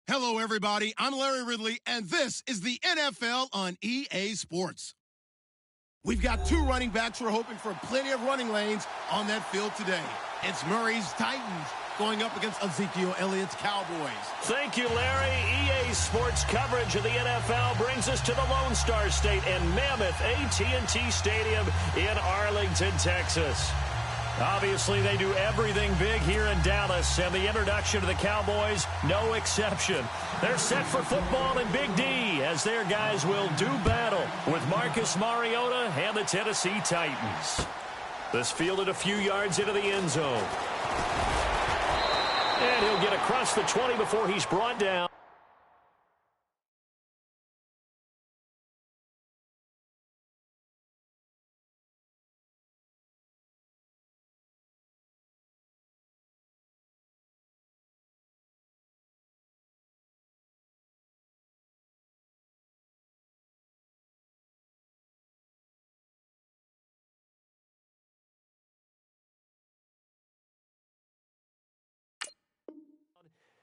Hello, everybody. I'm Larry Ridley, and this is the NFL on EA Sports. We've got two running backs who are hoping for plenty of running lanes on that field today. It's Murray's Titans going up against Ezekiel Elliott's Cowboys. Thank you, Larry. EA Sports coverage of the NFL brings us to the Lone Star State and Mammoth AT&T Stadium in Arlington, Texas. Obviously, they do everything big here in Dallas, and the introduction to the Cowboys, no exception. They're set for football in Big D, as their guys will do battle with Marcus Mariota and the Tennessee Titans. This fielded a few yards into the end zone. And he'll get across the 20 before he's brought down.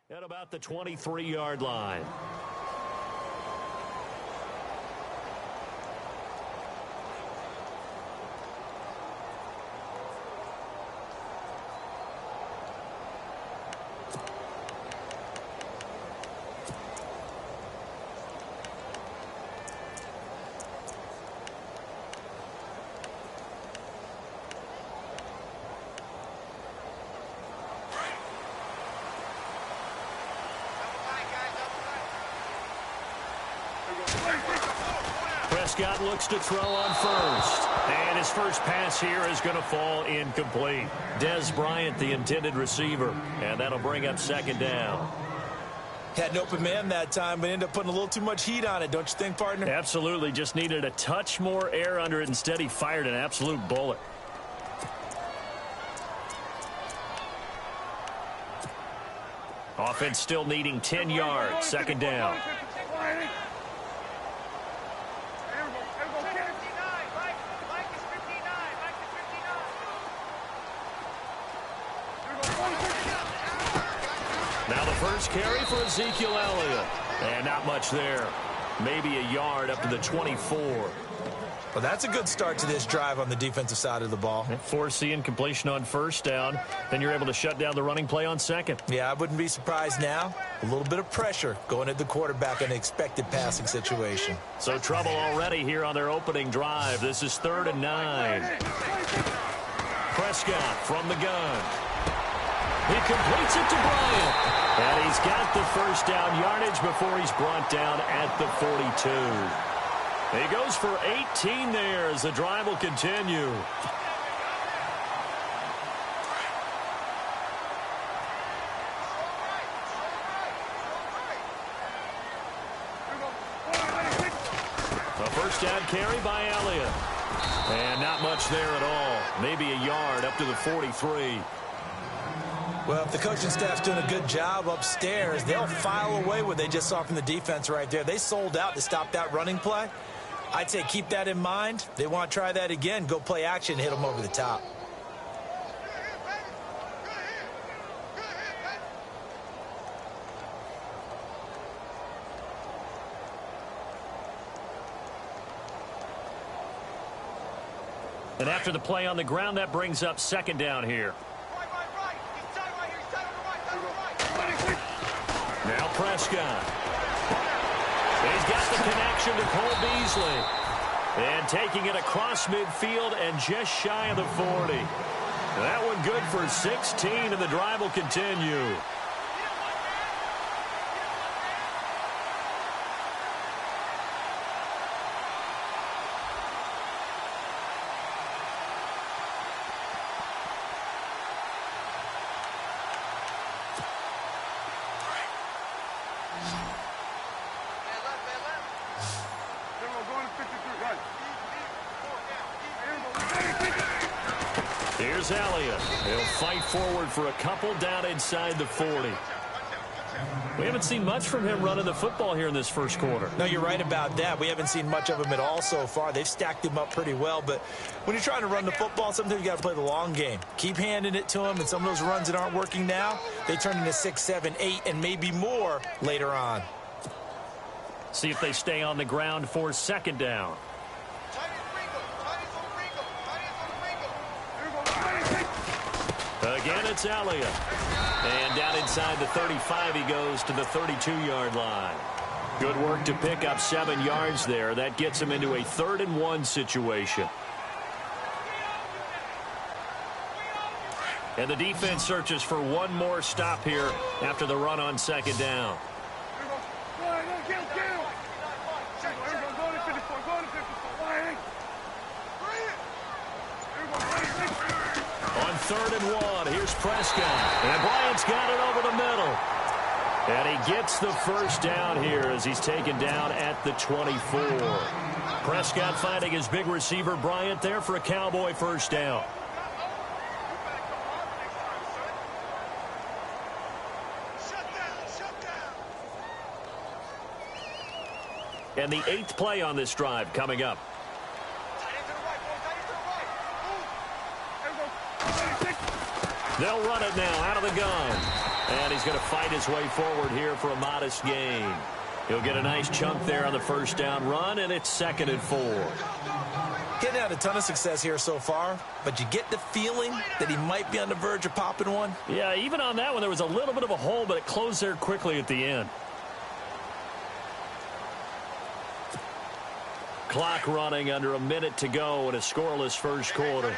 At about the 23-yard line. Prescott looks to throw on first. And his first pass here is going to fall incomplete. Dez Bryant, the intended receiver. And that'll bring up second down. Had an open man that time, but ended up putting a little too much heat on it, don't you think, partner? Absolutely. Just needed a touch more air under it. Instead, he fired an absolute bullet. Offense still needing 10 yards. Second down. Now the first carry for Ezekiel Elliott. And not much there. Maybe a yard up to the 24. Well, that's a good start to this drive on the defensive side of the ball. Forcing completion on first down. Then you're able to shut down the running play on second. Yeah, I wouldn't be surprised now. A little bit of pressure going at the quarterback in an expected passing situation. So trouble already here on their opening drive. This is 3rd and 9. Prescott from the gun. He completes it to Bryant. And he's got the first down yardage before he's brought down at the 42. He goes for 18 there as the drive will continue. A first down carry by Elliott. And not much there at all. Maybe a yard up to the 43. Well, if the coaching staff's doing a good job upstairs, they'll file away what they just saw from the defense right there. They sold out to stop that running play. I'd say keep that in mind. They want to try that again. Go play action, hit them over the top. And after the play on the ground, that brings up second down here. Now Prescott. He's got the connection to Cole Beasley. And taking it across midfield and just shy of the 40. That one good for 16, and the drive will continue. Here's Elliott. He'll fight forward for a couple down inside the 40. We haven't seen much from him running the football here in this first quarter. No, you're right about that. We haven't seen much of him at all so far. They've stacked him up pretty well, but when you're trying to run the football, sometimes you got to play the long game. Keep handing it to him, and some of those runs that aren't working now, they turn into 6, 7, 8, and maybe more later on. See if they stay on the ground for second down. Again, it's Elliott. And down inside the 35, he goes to the 32-yard line. Good work to pick up 7 yards there. That gets him into a 3rd and 1 situation. And the defense searches for one more stop here after the run on second down. On 3rd and 1, here's Prescott. And Bryant's got it over the middle. And he gets the first down here as he's taken down at the 24. Prescott finding his big receiver Bryant there for a Cowboy first down. And the 8th play on this drive coming up. They'll run it now out of the gun. And he's going to fight his way forward here for a modest gain. He'll get a nice chunk there on the first down run, and it's 2nd and 4. Getting out a ton of success here so far, but you get the feeling that he might be on the verge of popping one. Yeah, even on that one, there was a little bit of a hole, but it closed there quickly at the end. Clock running under a minute to go in a scoreless first quarter.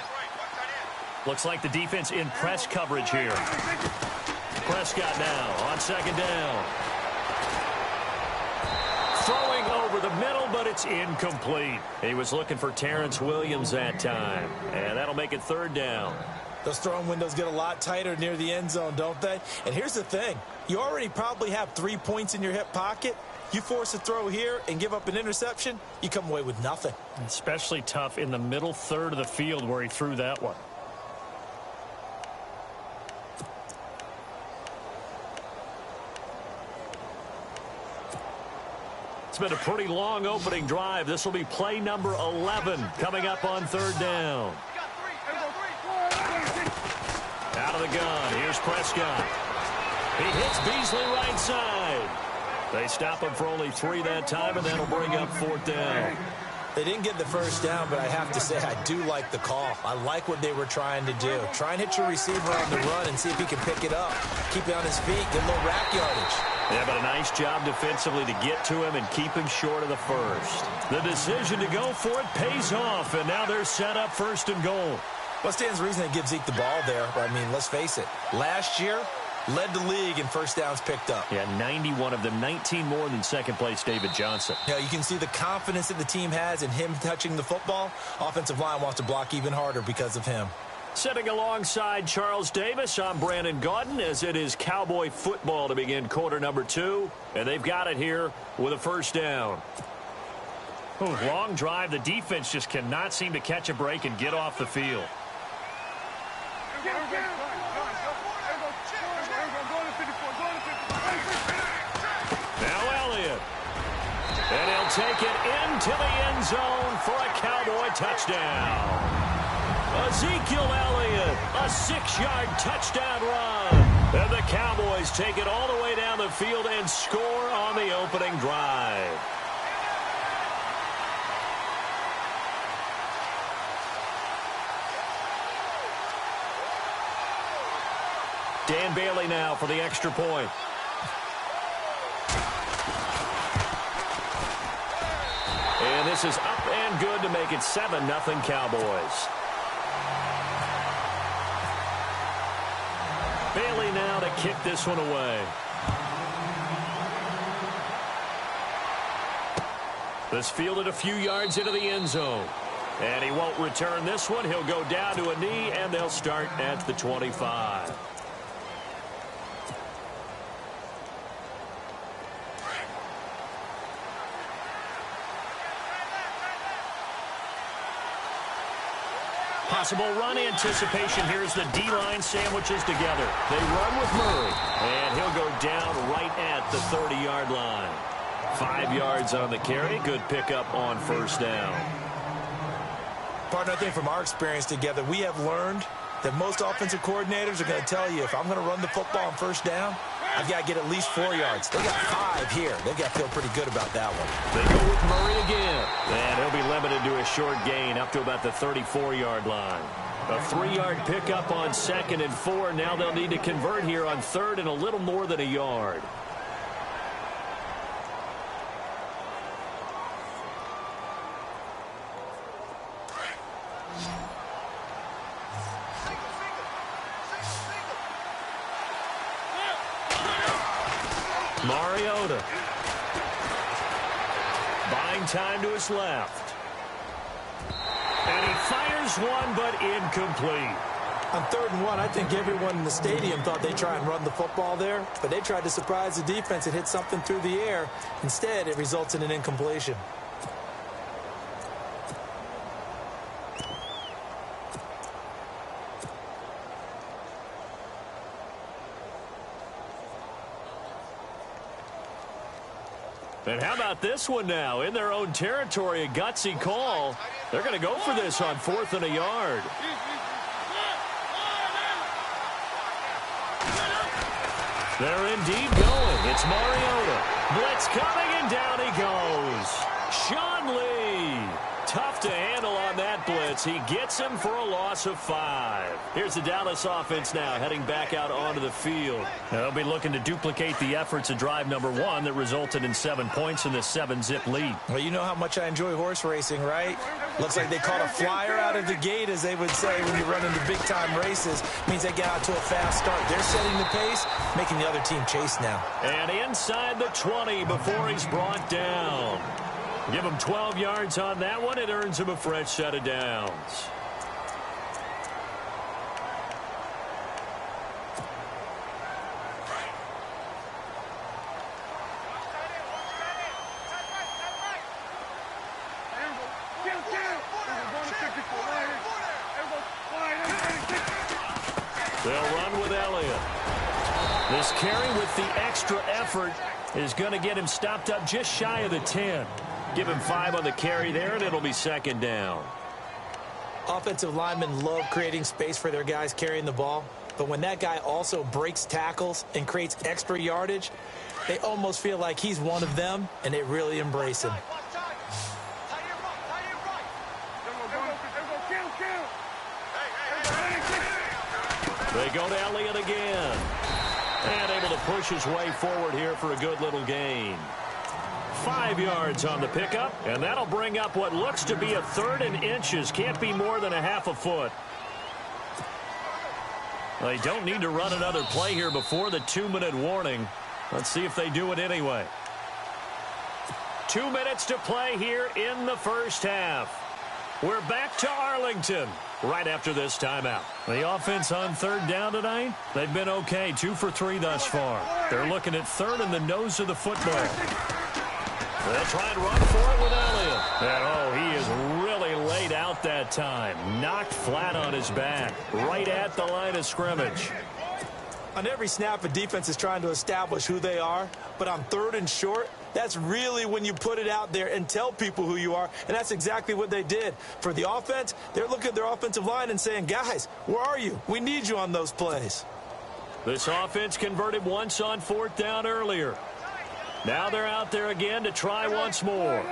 Looks like the defense in press coverage here. Prescott now on second down. Throwing over the middle, but it's incomplete. He was looking for Terrence Williams that time. And that'll make it 3rd down. Those throwing windows get a lot tighter near the end zone, don't they? And here's the thing. You already probably have 3 points in your hip pocket. You force a throw here and give up an interception, you come away with nothing. Especially tough in the middle third of the field where he threw that one. It's been a pretty long opening drive. This will be play number 11 coming up on 3rd down. Out of the gun. Here's Prescott. He hits Beasley right side. They stop him for only 3 that time, and that'll bring up 4th down. They didn't get the first down, but I have to say I do like the call. I like what they were trying to do. Try and hit your receiver on the run and see if he can pick it up. Keep it on his feet, get a little rack yardage. Yeah, but a nice job defensively to get to him and keep him short of the first. The decision to go for it pays off, and now they're set up 1st and goal. What stands to reason they give Zeke the ball there? I mean, let's face it. Last year, led the league in first downs picked up. Yeah, 91 of them, 19 more than second place David Johnson. Yeah, you can see the confidence that the team has in him touching the football. Offensive line wants to block even harder because of him. Sitting alongside Charles Davis, I'm Brandon Gaudin as it is Cowboy football to begin quarter number 2. And they've got it here with a first down. Ooh, long drive. The defense just cannot seem to catch a break and get off the field. Now Elliott. And he'll take it into the end zone for a Cowboy touchdown. Ezekiel Elliott, a 6-yard touchdown run. And the Cowboys take it all the way down the field and score on the opening drive. Dan Bailey now for the extra point. And this is up and good to make it 7-0 Cowboys. Bailey now to kick this one away. This fielded a few yards into the end zone. And he won't return this one. He'll go down to a knee, and they'll start at the 25. Possible run anticipation. Here's the D-line sandwiches together. They run with Murray, and he'll go down right at the 30-yard line. 5 yards on the carry. Good pickup on first down. Partner, I think from our experience together, we have learned that most offensive coordinators are going to tell you, if I'm going to run the football on first down, I've got to get at least 4 yards. They got 5 here. They've got to feel pretty good about that one. They go with Murray again. And he'll be limited to a short gain up to about the 34-yard line. A 3-yard pickup on 2nd and 4. Now they'll need to convert here on 3rd and a little more than a yard. Mariota. Buying time to his left. And he fires one, but incomplete. On 3rd and 1, I think everyone in the stadium thought they'd try and run the football there, but they tried to surprise the defense and hit something through the air. Instead, it results in an incompletion. And how about this one now? In their own territory, a gutsy call. They're going to go for this on 4th and a yard. They're indeed going. It's Mariota. Blitz coming, and down he goes. Sean Lee. Tough to handle on that blitz. He gets him for a loss of 5. Here's the Dallas offense now heading back out onto the field. They'll be looking to duplicate the efforts of drive number 1 that resulted in 7 points in the 7-zip lead. Well, you know how much I enjoy horse racing, right? Looks like they caught a flyer out of the gate, as they would say when you run into big-time races. Means they get out to a fast start. They're setting the pace, making the other team chase now. And inside the 20 before he's brought down. Give him 12 yards on that one. It earns him a fresh set of downs. They'll run with Elliott. This carry with the extra effort is going to get him stopped up just shy of the 10. Give him 5 on the carry there, and it'll be 2nd down. Offensive linemen love creating space for their guys carrying the ball, but when that guy also breaks tackles and creates extra yardage, they almost feel like he's one of them, and they really embrace him. They go to Elliott again. And able to push his way forward here for a good little gain. 5 yards on the pickup, and that'll bring up what looks to be a 3rd and inches. Can't be more than a half a foot. They don't need to run another play here before the 2-minute warning. Let's see if they do it anyway. 2 minutes to play here in the first half. We're back to Arlington right after this timeout. The offense on 3rd down tonight, they've been okay. 2 for 3 thus far. They're looking at 3rd in the nose of the football. They'll try and run for it with Elliott. And, he is really laid out that time. Knocked flat on his back. Right at the line of scrimmage. On every snap, a defense is trying to establish who they are. But on 3rd and short, that's really when you put it out there and tell people who you are. And that's exactly what they did. For the offense, they're looking at their offensive line and saying, guys, where are you? We need you on those plays. This offense converted once on 4th down earlier. Now they're out there again to try once more.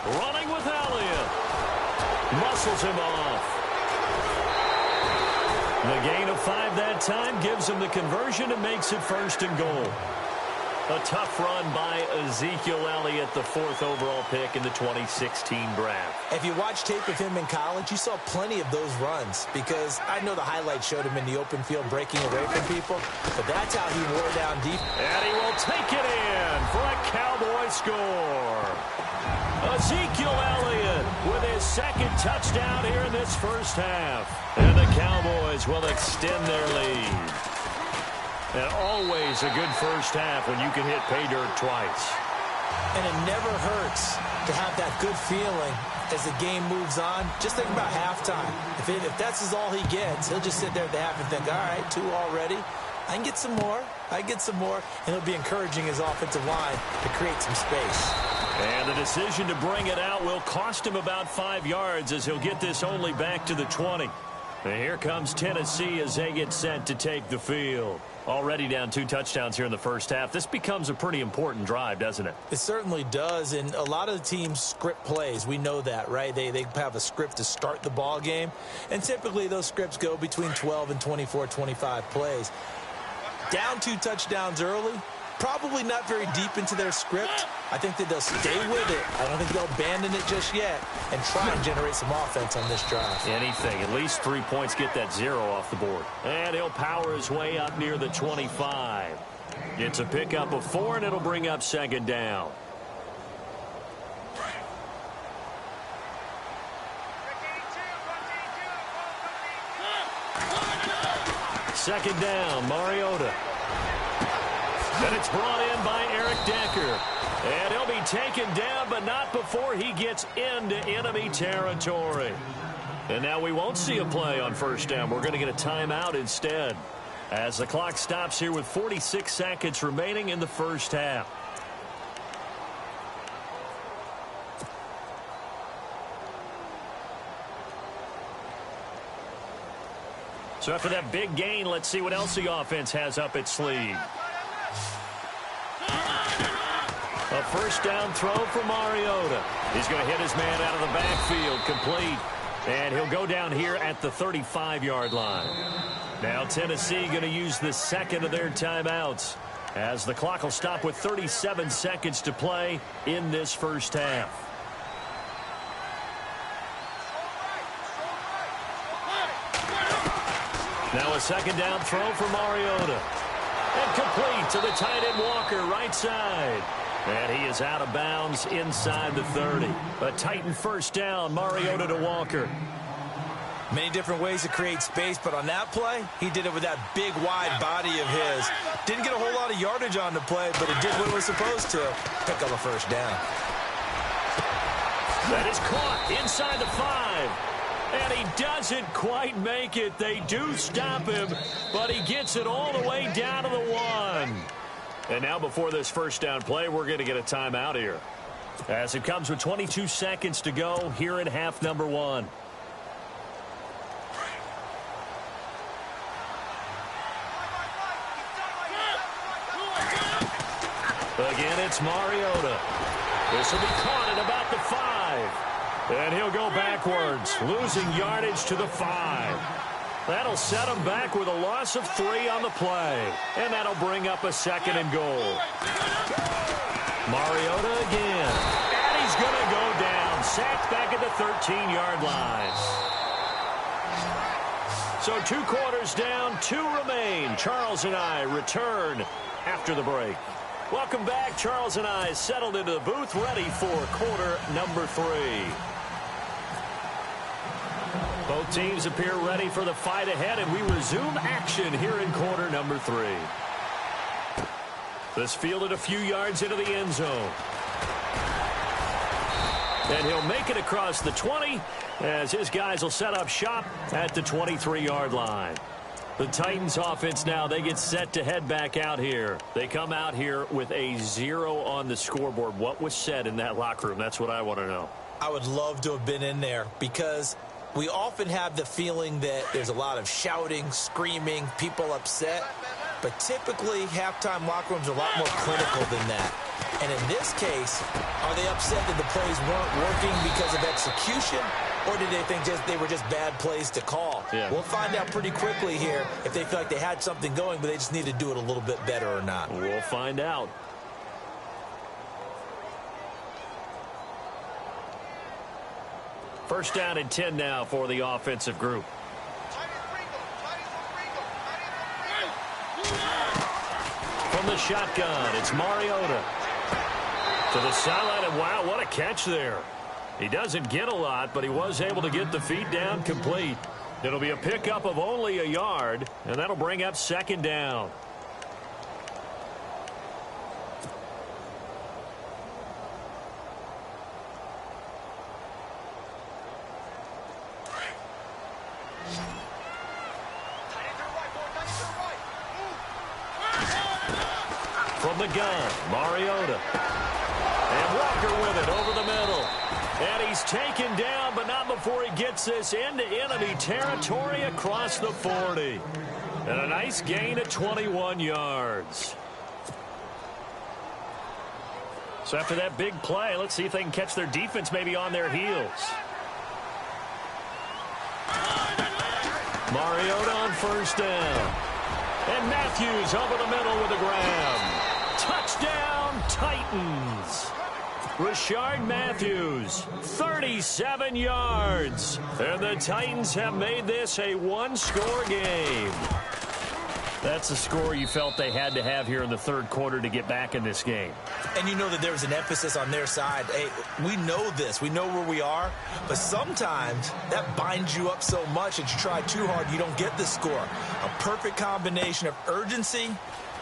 Running with Elliott. Muscles him off. The gain of 5 that time gives him the conversion and makes it 1st and goal. A tough run by Ezekiel Elliott, the 4th overall pick in the 2016 draft. If you watch tape of him in college, you saw plenty of those runs, because I know the highlights showed him in the open field breaking away from people, but that's how he wore down deep. And he will take it in for a Cowboy score. Ezekiel Elliott with his second touchdown here in this first half. And the Cowboys will extend their lead. And always a good first half when you can hit pay dirt twice. And it never hurts to have that good feeling as the game moves on. Just think about halftime. If that's all he gets, he'll just sit there at the half and think, all right, 2 already. I can get some more. And he'll be encouraging his offensive line to create some space. And the decision to bring it out will cost him about 5 yards as he'll get this only back to the 20. And here comes Tennessee as they get set to take the field. Already down 2 touchdowns here in the first half. This becomes a pretty important drive, doesn't it? It certainly does, and a lot of the teams script plays. We know that, right? They have a script to start the ball game, and typically those scripts go between 12 and 24, 25 plays. Down 2 touchdowns early, probably not very deep into their script. I think that they'll stay with it. I don't think they'll abandon it just yet and try and generate some offense on this drive. Anything. At least 3 points, get that 0 off the board. And he'll power his way up near the 25. It's a pickup of 4, and it'll bring up second down. Second down, Mariota. And it's brought in by Eric Decker. And he'll be taken down, but not before he gets into enemy territory. And now we won't see a play on first down. We're going to get a timeout instead, as the clock stops here with 46 seconds remaining in the first half. So after that big gain, let's see what else the offense has up its sleeve. A first down throw for Mariota. He's going to hit his man out of the backfield, complete. And he'll go down here at the 35-yard line. Now Tennessee going to use the second of their timeouts, as the clock will stop with 37 seconds to play in this first half. Now a second down throw for Mariota. And complete to the tight end Walker, right side. And he is out of bounds inside the 30. A Titan first down, Mariota to Walker. Many different ways to create space, but on that play, he did it with that big, wide body of his. Didn't get a whole lot of yardage on the play, but it did what it was supposed to. Pick up a first down. That is caught inside the 5. And he doesn't quite make it. They do stop him, but he gets it all the way down to the 1. And now before this first down play, we're going to get a timeout here, as it comes with 22 seconds to go here in half number 1. Again, it's Mariota. This will be caught at about the 5. And he'll go backwards, losing yardage to the 5. That'll set him back with a loss of 3 on the play. And that'll bring up a second and goal. Mariota again. And he's going to go down. Sacked back at the 13-yard line. So 2 quarters down, 2 remain. Charles and I return after the break. Welcome back. Charles and I settled into the booth, ready for quarter number 3. Both teams appear ready for the fight ahead, and we resume action here in quarter number 3. This fielded a few yards into the end zone. And he'll make it across the 20, as his guys will set up shop at the 23-yard line. The Titans offense now, they get set to head back out here. They come out here with a 0 on the scoreboard. What was said in that locker room? That's what I want to know. I would love to have been in there, because we often have the feeling that there's a lot of shouting, screaming, people upset. But typically, halftime locker rooms are a lot more clinical than that. And in this case, are they upset that the plays weren't working because of execution? Or did they think they were just bad plays to call? Yeah. We'll find out pretty quickly here if they feel like they had something going, but they just need to do it a little bit better or not. We'll find out. First down and 10 now for the offensive group. From the shotgun, it's Mariota. To the sideline, and wow, what a catch there. He doesn't get a lot, but he was able to get the feet down complete. It'll be a pickup of only a yard, and that'll bring up second down. From the gun, Mariota. And Walker with it over the middle. And he's taken down, but not before he gets this into enemy territory across the 40. And a nice gain of 21 yards. So after that big play, let's see if they can catch their defense maybe on their heels. Mariota on first down. And Matthews over the middle with a grab. Touchdown, Titans. Rashard Matthews, 37 yards. And the Titans have made this a one-score game. That's the score you felt they had to have here in the third quarter to get back in this game. And you know that there was an emphasis on their side. Hey, we know this. We know where we are. But sometimes that binds you up so much that you try too hard, you don't get the score. A perfect combination of urgency,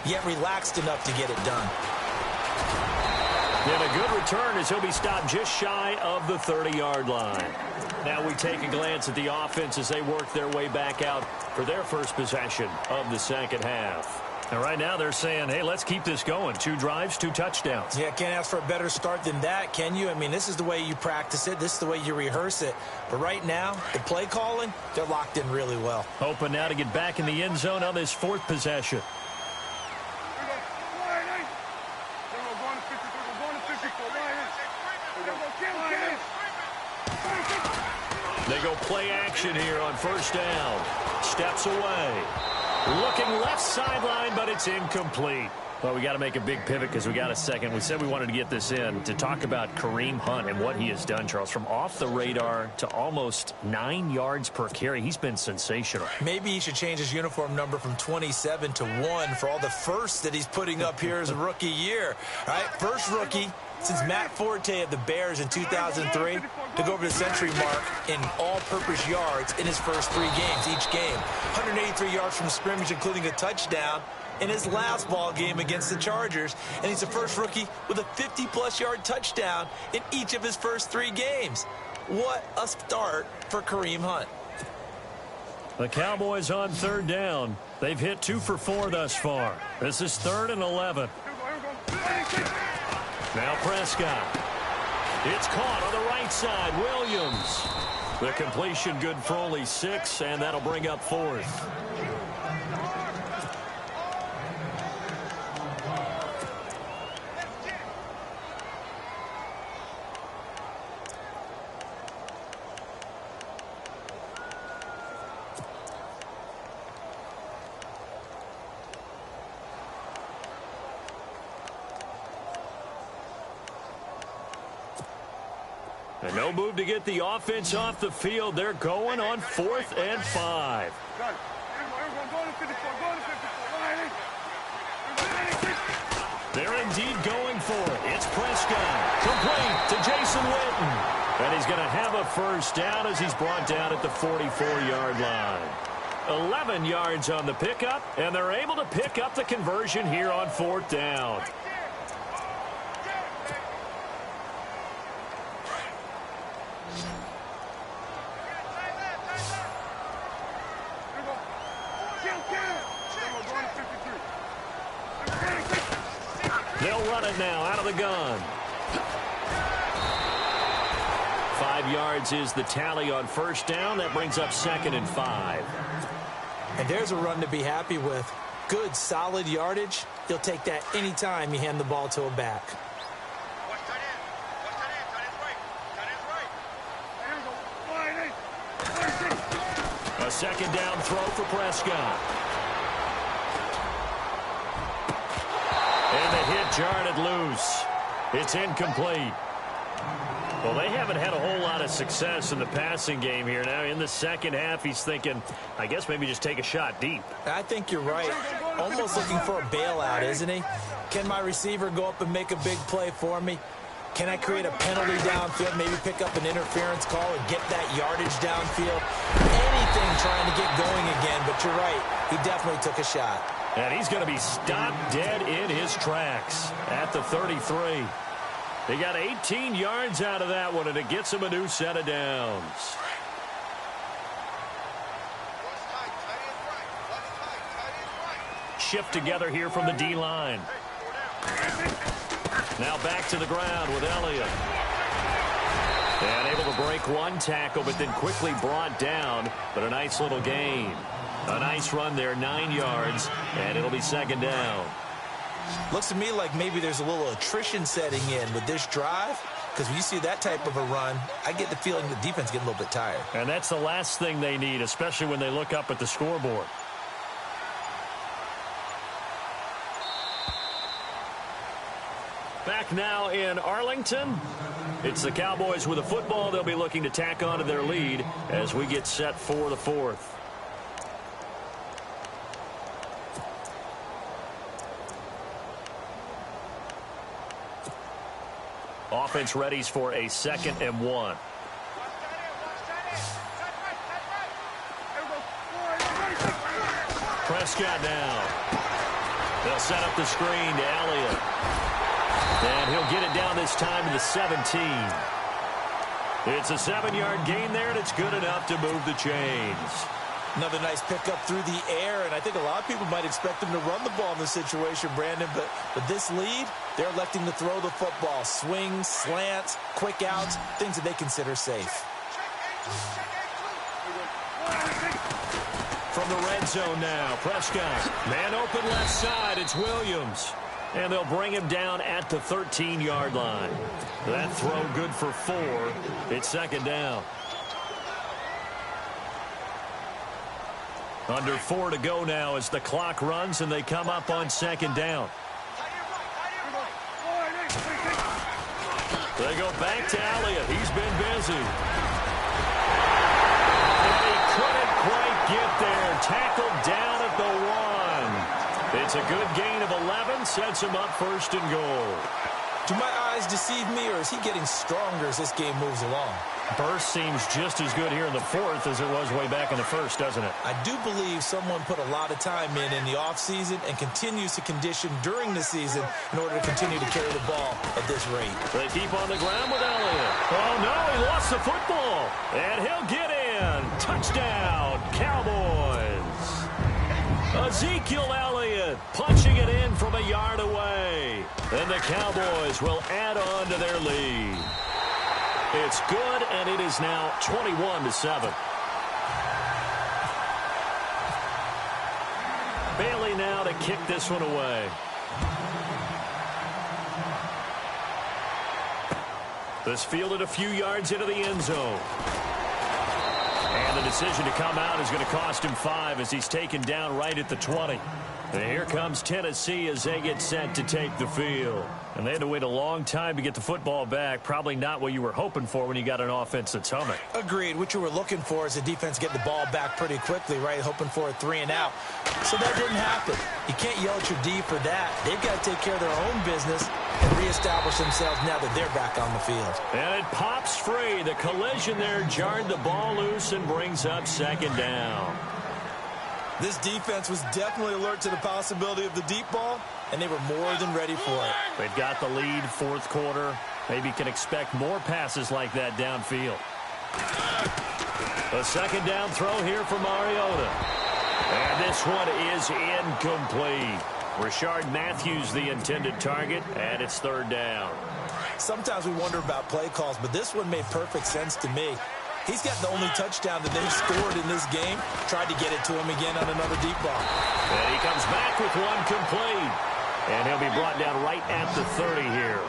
yet relaxed enough to get it done. And a good return as he'll be stopped just shy of the 30-yard line. Now we take a glance at the offense as they work their way back out for their first possession of the second half. And right now they're saying, hey, let's keep this going. 2 drives, 2 touchdowns. Yeah, can't ask for a better start than that, can you? I mean, this is the way you practice it. This is the way you rehearse it. But right now, the play calling, they're locked in really well. Hoping now to get back in the end zone on this 4th possession. They go play action here on first down. Steps away. Looking left sideline, but it's incomplete. Well, we got to make a big pivot because we got a second. We said we wanted to get this in to talk about Kareem Hunt and what he has done, Charles. From off the radar to almost 9 yards per carry. He's been sensational. Maybe he should change his uniform number from 27 to 1 for all the firsts that he's putting up here as a rookie year. All right, first rookie since Matt Forte of the Bears in 2003 to go over the century mark in all-purpose yards in his first 3 games, each game. 183 yards from scrimmage, including a touchdown in his last ball game against the Chargers. And he's the first rookie with a 50-plus yard touchdown in each of his first 3 games. What a start for Kareem Hunt. The Cowboys on third down. They've hit 2 for 4 thus far. This is 3rd and 11. Now Prescott. It's caught on the right side. Williams. The completion good for only 6, and that'll bring up 4th. And no move to get the offense off the field. They're going on 4th and 5. They're indeed going for it. It's Prescott. Complete to Jason Witten. And he's going to have a first down as he's brought down at the 44-yard line. 11 yards on the pickup, and they're able to pick up the conversion here on 4th down. They'll run it now out of the gun. 5 yards is the tally on first down. That brings up 2nd and 5. And there's a run to be happy with. Good, solid yardage. You'll take that anytime you hand the ball to a back. A 2nd down throw for Prescott. And the hit jarred it loose. It's incomplete. Well, they haven't had a whole lot of success in the passing game here. Now, in the second half, he's thinking, I guess maybe just take a shot deep. I think you're right. Almost looking for a bailout, isn't he? Can my receiver go up and make a big play for me? Can I create a penalty downfield, maybe pick up an interference call and get that yardage downfield? Anything trying to get going again, but you're right. He definitely took a shot. And he's going to be stopped dead in his tracks at the 33. They got 18 yards out of that one, and it gets him a new set of downs. Shift together here from the D-line. Now back to the ground with Elliott. And able to break one tackle, but then quickly brought down. But a nice little gain. A nice run there, 9 yards, and it'll be second down. Looks to me like maybe there's a little attrition setting in with this drive, because when you see that type of a run, I get the feeling the defense getting a little bit tired. And that's the last thing they need, especially when they look up at the scoreboard. Back now in Arlington. It's the Cowboys with the football. They'll be looking to tack on to their lead as we get set for the fourth. Offense readies for a 2nd and 1. Prescott now. They'll set up the screen to Elliott. And he'll get it down this time to the 17. It's a 7-yard gain there, and it's good enough to move the chains. Another nice pickup through the air, and I think a lot of people might expect him to run the ball in this situation, Brandon, but with this lead, they're electing to throw the football. Swings, slants, quick outs, things that they consider safe. From the red zone now, Prescott. Man open left side, it's Williams. And they'll bring him down at the 13-yard line. That throw good for 4. It's second down. Under 4 to go now as the clock runs and they come up on second down. They go back to Elliott. He's been busy. And he couldn't quite get there. Tackled down at the 1. It's a good gain of 11. Sets him up 1st and goal. Do my eyes deceive me, or is he getting stronger as this game moves along? Burst seems just as good here in the 4th as it was way back in the 1st, doesn't it? I do believe someone put a lot of time in the offseason and continues to condition during the season in order to continue to carry the ball at this rate. They keep on the ground with Elliott. Oh, no, he lost the football. And he'll get in. Touchdown, Cowboys. Ezekiel Elliott punching it in from a yard away. And the Cowboys will add on to their lead. It's good, and it is now 21-7. Bailey now to kick this one away. This fielded a few yards into the end zone. And the decision to come out is going to cost him 5 as he's taken down right at the 20. And here comes Tennessee as they get set to take the field. And they had to wait a long time to get the football back. Probably not what you were hoping for when you got an offense that's humming. Agreed. What you were looking for is the defense getting the ball back pretty quickly, right? Hoping for a 3 and out. So that didn't happen. You can't yell at your D for that. They've got to take care of their own business and reestablish themselves now that they're back on the field. And it pops free. The collision there jarred the ball loose and brings up second down. This defense was definitely alert to the possibility of the deep ball, and they were more than ready for it. They've got the lead, 4th quarter. Maybe can expect more passes like that downfield. A second down throw here for Mariota. And this one is incomplete. Rashard Matthews the intended target, and it's 3rd down. Sometimes we wonder about play calls, but this one made perfect sense to me. He's got the only touchdown that they've scored in this game. Tried to get it to him again on another deep ball. And he comes back with one complete. And he'll be brought down right at the 30 here.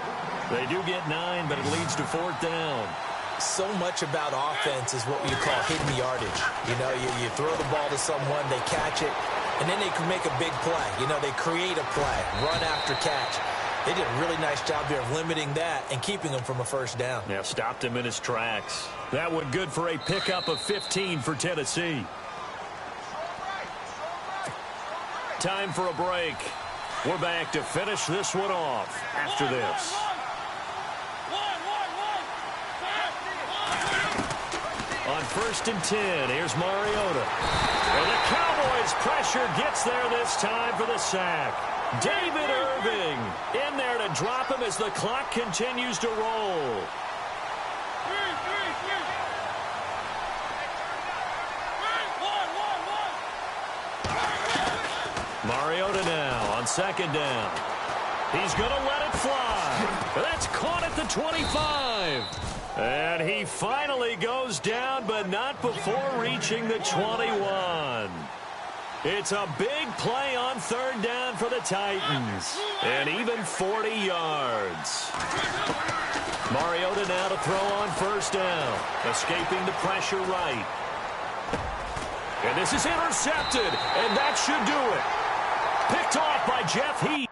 They do get 9, but it leads to 4th down. So much about offense is what you call hidden yardage. You know, you throw the ball to someone, they catch it, and then they can make a big play. You know, they create a play, run after catch. They did a really nice job there of limiting that and keeping him from a 1st down. Yeah, stopped him in his tracks. That one good for a pickup of 15 for Tennessee. Time for a break. We're back to finish this one off after this. On 1st and 10, here's Mariota. And the Cowboys' pressure gets there this time for the sack. David Irving in there to drop him as the clock continues to roll. Mariota now on 2nd down. He's going to let it fly. That's caught at the 25. And he finally goes down, but not before reaching the 21. It's a big play on 3rd down for the Titans. And even 40 yards. Mariota now to throw on 1st down. Escaping the pressure right. And this is intercepted. And that should do it. Picked off by Jeff Heath.